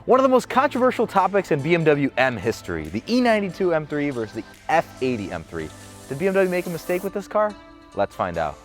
One of the most controversial topics in BMW M history, the E92 M3 versus the F80 M3. Did BMW make a mistake with this car? Let's find out.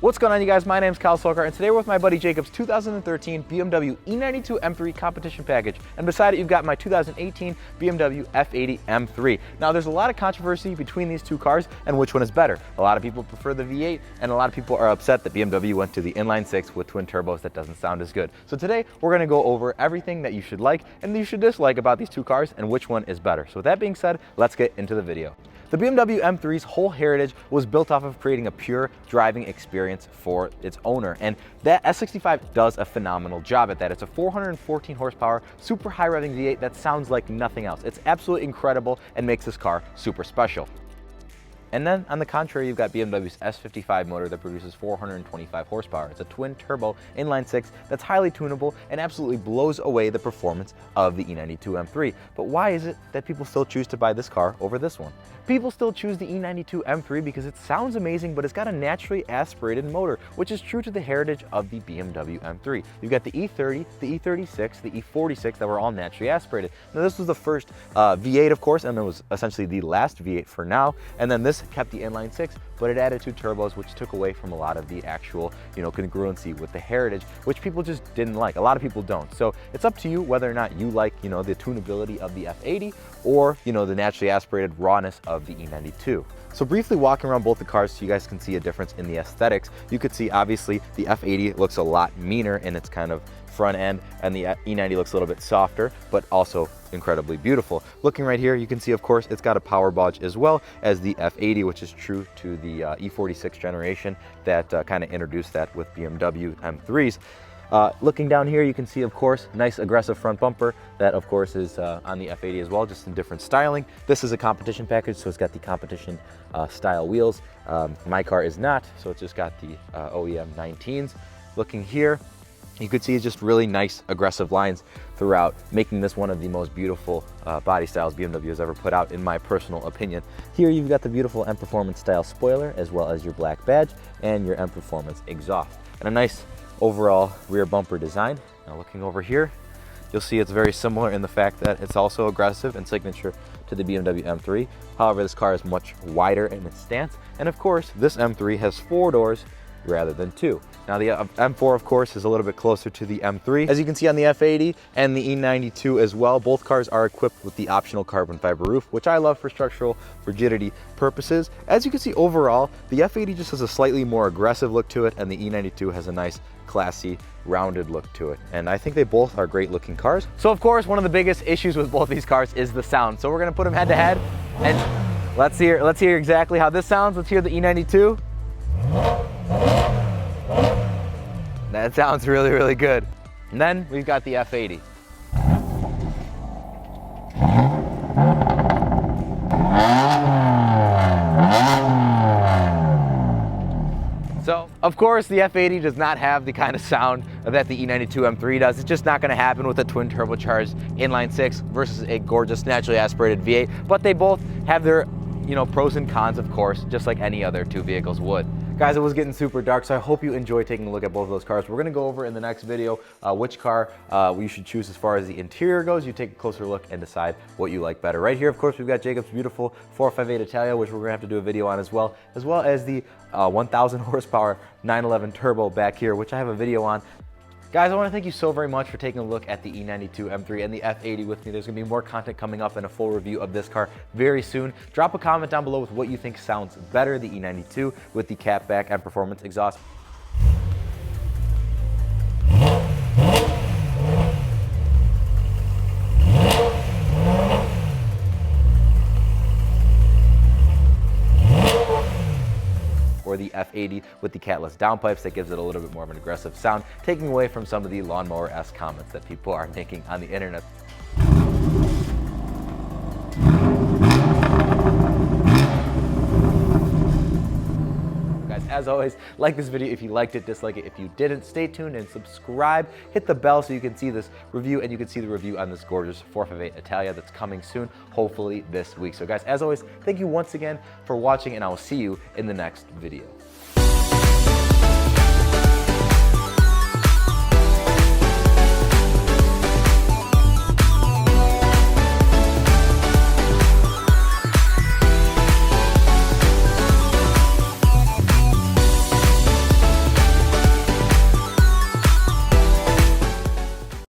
What's going on, you guys? My name is Kyle Solkar, and today we're with my buddy Jacob's 2013 BMW E92 M3 competition package. And beside it, you've got my 2018 BMW F80 M3. Now, there's a lot of controversy between these two cars and which one is better. A lot of people prefer the V8, and a lot of people are upset that BMW went to the inline-six with twin turbos that doesn't sound as good. So today, we're going to go over everything that you should like and you should dislike about these two cars and which one is better. So with that being said, let's get into the video. The BMW M3's whole heritage was built off of creating a pure driving experience for its owner, and that S65 does a phenomenal job at that. It's a 414 horsepower, super high revving V8 that sounds like nothing else. It's absolutely incredible and makes this car super special. And then on the contrary, you've got BMW's S55 motor that produces 425 horsepower. It's a twin turbo inline-six that's highly tunable and absolutely blows away the performance of the E92 M3. But why is it that people still choose to buy this car over this one? People still choose the E92 M3 because it sounds amazing, but it's got a naturally aspirated motor, which is true to the heritage of the BMW M3. You've got the E30, the E36, the E46 that were all naturally aspirated. Now, this was the first V8, of course, and it was essentially the last V8 for now. And then this kept the inline-six, but it added two turbos, which took away from a lot of the actual, congruency with the heritage, which people just didn't like. A lot of people don't. So it's up to you whether or not you like, the tunability of the F80 or, the naturally aspirated rawness of the E92. So briefly walking around both the cars so you guys can see a difference in the aesthetics. You could see obviously the F80 looks a lot meaner in its kind of front end, and the E90 looks a little bit softer, but also incredibly beautiful. Looking right here, you can see, of course, it's got a power bodge as well as the F80, which is true to the E46 generation that kind of introduced that with BMW M3s. Looking down here, you can see, of course, nice aggressive front bumper that, of course, is on the F80 as well, just in different styling. This is a competition package, so it's got the competition style wheels. My car is not, so it's just got the OEM 19s. Looking here, you could see just really nice aggressive lines throughout, making this one of the most beautiful body styles BMW has ever put out, in my personal opinion. Here you've got the beautiful M Performance style spoiler, as well as your black badge and your M Performance exhaust, and a nice overall rear bumper design. Now looking over here, you'll see it's very similar in the fact that it's also aggressive and signature to the BMW M3. However, this car is much wider in its stance, and of course this M3 has 4 doors rather than 2. Now the M4, of course, is a little bit closer to the M3. As you can see on the F80 and the E92 as well, both cars are equipped with the optional carbon fiber roof, which I love for structural rigidity purposes. As you can see overall, the F80 just has a slightly more aggressive look to it, and the E92 has a nice, classy, rounded look to it. And I think they both are great looking cars. So of course, one of the biggest issues with both these cars is the sound. So we're gonna put them head to head, and let's hear exactly how this sounds. Let's hear the E92. That sounds really, really good. And then we've got the F80. So, of course, the F80 does not have the kind of sound that the E92 M3 does. It's just not going to happen with a twin turbocharged inline-six versus a gorgeous naturally aspirated V8, but they both have their pros and cons, of course, just like any other two vehicles would. Guys, it was getting super dark, so I hope you enjoyed taking a look at both of those cars. We're gonna go over in the next video which car you should choose as far as the interior goes. You take a closer look and decide what you like better. Right here, of course, we've got Jacob's beautiful 458 Italia, which we're gonna have to do a video on as well as the 1,000 horsepower 911 Turbo back here, which I have a video on. Guys, I want to thank you so very much for taking a look at the E92 M3 and the F80 with me. There's going to be more content coming up and a full review of this car very soon. Drop a comment down below with what you think sounds better, the E92 with the catback and performance exhaust. Or the F80 with the catless downpipes that gives it a little bit more of an aggressive sound, taking away from some of the lawnmower-esque comments that people are making on the internet. Guys, as always, like this video if you liked it, dislike it if you didn't. Stay tuned and subscribe. Hit the bell so you can see this review, and you can see the review on this gorgeous 458 Italia that's coming soon, hopefully this week. So guys, as always, thank you once again for watching, and I will see you in the next video.